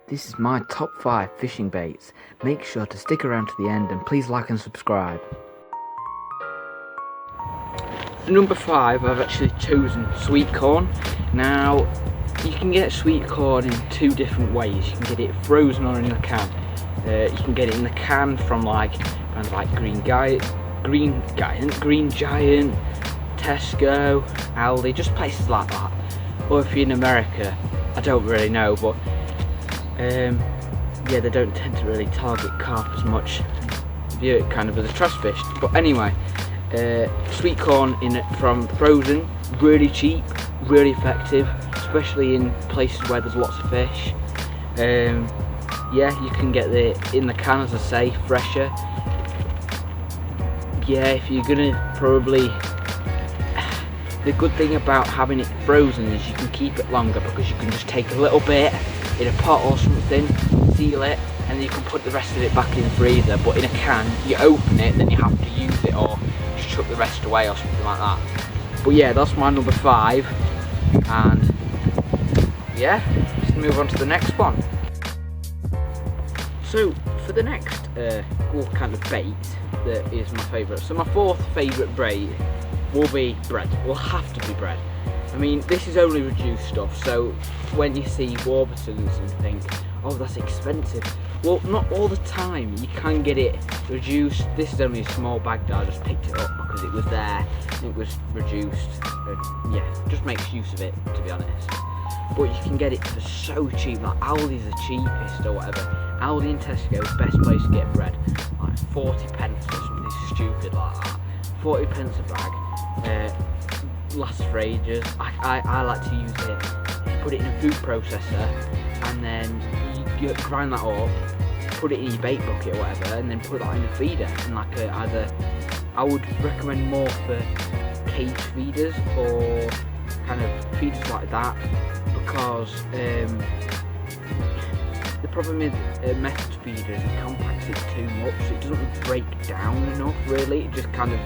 This is my top 5 fishing baits. Make sure to stick around to the end and please like and subscribe. For number 5, I've actually chosen sweet corn. Now, you can get sweet corn in 2 different ways. You can get it frozen or in a can. You can get it in the can from brands like Green Giant, Tesco, Aldi, just places like that. Or if you're in America, I don't really know, but yeah, they don't tend to really target carp as much. View it kind of as a trash fish. But anyway, sweet corn from frozen, really cheap, really effective, especially in places where there's lots of fish. Yeah, you can get it in the can, as I say, fresher. Yeah, if you're gonna probably, the good thing about having it frozen is you can keep it longer, because you can just take a little bit in a pot or something, seal it, and then you can put the rest of it back in the freezer. But in a can, you open it, then you have to use it or just chuck the rest away or something like that. But yeah, that's my number 5, and yeah, let's move on to the next one. So for the next kind of bait that is my favourite, so my 4th favourite bait will be bread, will have to be bread. I mean, this is only reduced stuff, so when you see Warburtons and think, oh, that's expensive, well, not all the time. You can get it reduced. This is only a small bag that I just picked it up because it was there, it was reduced, and yeah, just makes use of it, to be honest. But you can get it for so cheap, like Aldi's the cheapest or whatever. Aldi and Tesco, best place to get bread, like 40 pence or something stupid like that. 40 pence a bag, lasts for ages. I like to use it, you put it in a food processor, and then you grind that up, put it in your bait bucket or whatever, and then put that in a feeder, and I would recommend more for cage feeders or kind of feeders like that, because the problem with method feeders, it compacts it too much, so it doesn't break down enough really. It just kind of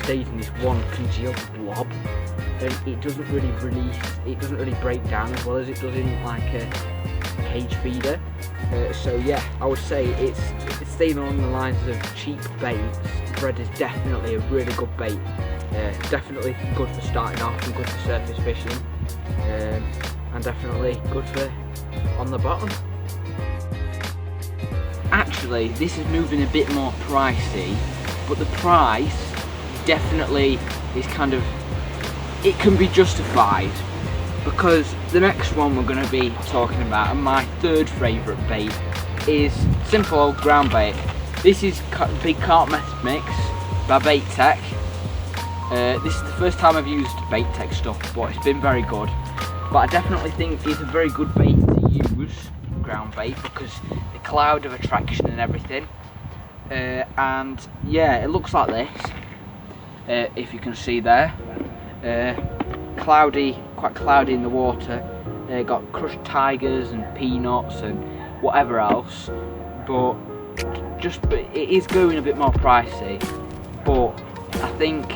stays in this one congealed blob, and it doesn't really release, it doesn't really break down as well as it does in like a cage feeder. So yeah, I would say it's staying along the lines of cheap baits. Bread is definitely a really good bait. Definitely good for starting off and good for surface fishing, and definitely good for on the bottom. Actually, this is moving a bit more pricey, but the price definitely is kind of, it can be justified, because the next one we're going to be talking about, and my 3rd favourite bait, is simple old ground bait. This is Big Carp Method Mix by Bait Tech. This is the first time I've used Bait Tech stuff, but it's been very good. But I definitely think it's a very good bait to use, ground bait, because the cloud of attraction and everything. And yeah, it looks like this, if you can see there. Cloudy, quite cloudy in the water. Got crushed tigers and peanuts and whatever else, but it is going a bit more pricey. But I think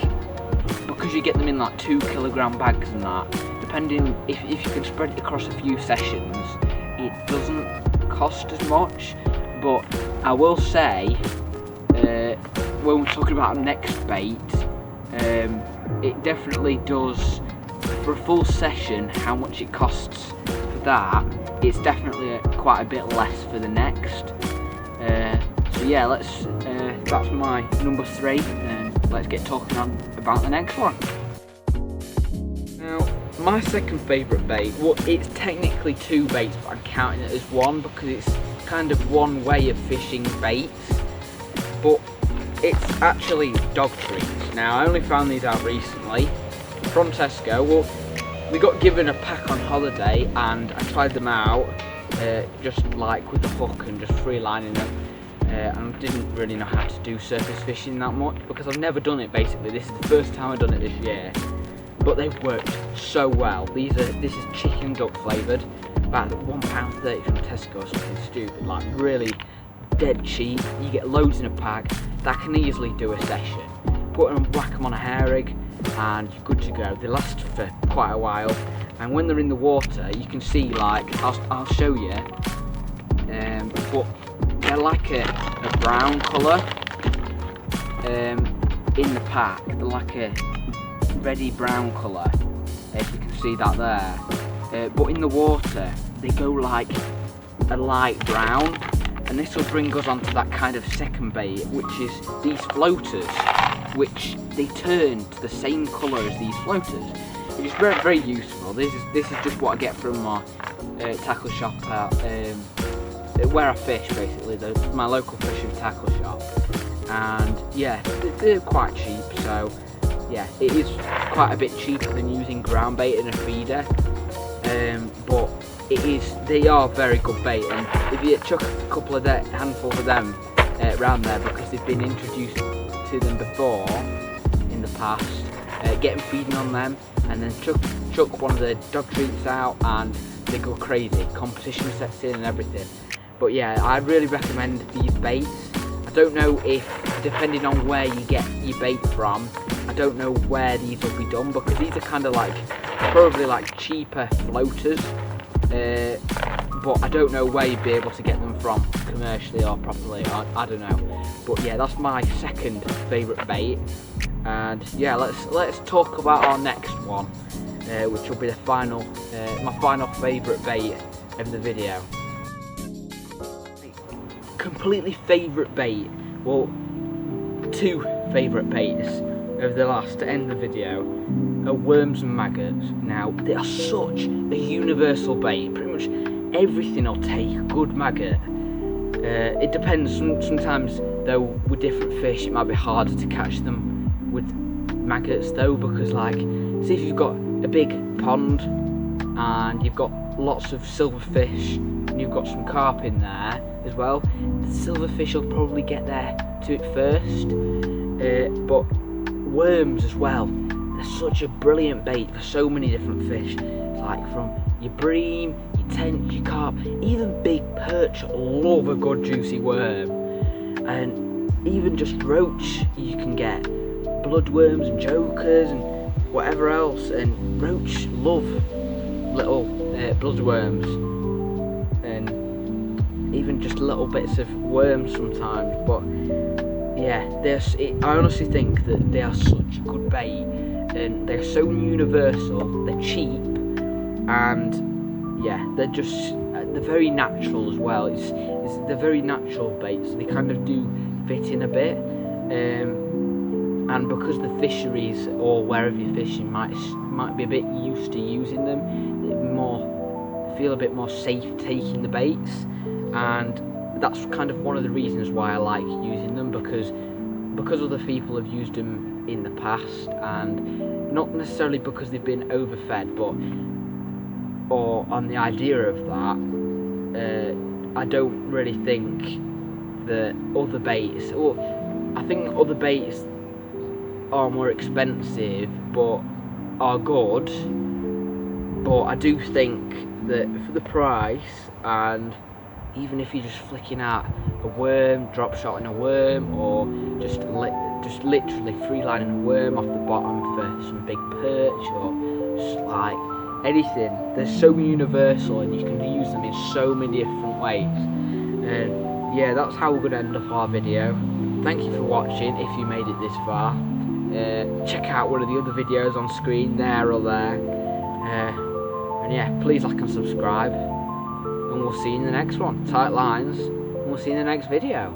because you get them in like 2 kilogram bags and that, depending if you can spread it across a few sessions, it doesn't cost as much. But I will say, when we're talking about our next bait, it definitely does, for a full session, how much it costs for that, it's definitely quite a bit less for the next. So yeah, that's my number 3, and let's get talking on about the next one. Now, my 2nd favourite bait, well, it's technically 2 baits, but I'm counting it as one because it's kind of one way of fishing baits, but it's actually dog treats. Now, I only found these out recently from Tesco. Well, we got given a pack on holiday and I tried them out, just like with the hook and just free lining them, and didn't really know how to do surface fishing that much because I've never done it. Basically, this is the first time I've done it this year, but they've worked so well. This is chicken duck flavoured, about £1.30 from Tesco or something stupid, like really dead cheap. You get loads in a pack that can easily do a session. Put them, whack them on a hair rig, and you're good to go. They last for quite a while, and when they're in the water, you can see, like, I'll show you. but they're like a brown colour in the pack. They're like a reddy brown colour, if you can see that there. But in the water, they go like a light brown, and this will bring us on to that kind of second bait, which is these floaters, which they turn to the same colour as these floaters, which is very, very useful. This is just what I get from my tackle shop where I fish, basically, my local fishing tackle shop. And yeah, they're quite cheap, so yeah, it is quite a bit cheaper than using ground bait in a feeder, but they are very good bait, and if you chuck a couple of handfuls of them around there, because they've been introduced to them before in the past, get them feeding on them, and then chuck one of the dog treats out, and they go crazy. Competition sets in and everything. But yeah, I really recommend these baits. I don't know if, depending on where you get your bait from, I don't know where these will be done, because these are kind of like, probably like cheaper floaters, but I don't know where you'd be able to get them from commercially or properly, I don't know. But yeah, that's my second favourite bait, and yeah, let's talk about our next one, which will be the final, my final favourite bait of the video. Completely favourite bait, well, two favourite baits of the last to end the video are worms and maggots. Now, they are such a universal bait. Pretty much everything will take a good maggot. It depends. Sometimes though, with different fish, it might be harder to catch them with maggots though, because like, see if you've got a big pond and you've got lots of silverfish and you've got some carp in there as well, the silverfish will probably get there to it first. But worms as well, they're such a brilliant bait for so many different fish. It's like from your bream, your tench, your carp, even big perch love a good juicy worm, and even just roach you can get, bloodworms and jokers and whatever else, and roach love little bloodworms, and even just little bits of worms sometimes. But yeah, I honestly think that they are such a good bait, and they're so universal, they're cheap, and yeah, they're very natural as well. They're very natural baits, so they kind of do fit in a bit, and because the fisheries or wherever you're fishing might be a bit used to using them, feel a bit more safe taking the baits, and that's kind of one of the reasons why I like using them, because other people have used them in the past, and not necessarily because they've been overfed, or on the idea of that. I don't really think that other baits, or I think other baits are more expensive but are good, but I do think that for the price, and even if you're just flicking out a worm, drop shotting a worm, or just literally free lining a worm off the bottom for some big perch, or just like anything, they're so universal and you can use them in so many different ways. And yeah, that's how we're going to end up our video. Thank you for watching if you made it this far. Check out one of the other videos on screen there or there, and yeah, please like and subscribe, and we'll see you in the next one. Tight lines, and we'll see you in the next video.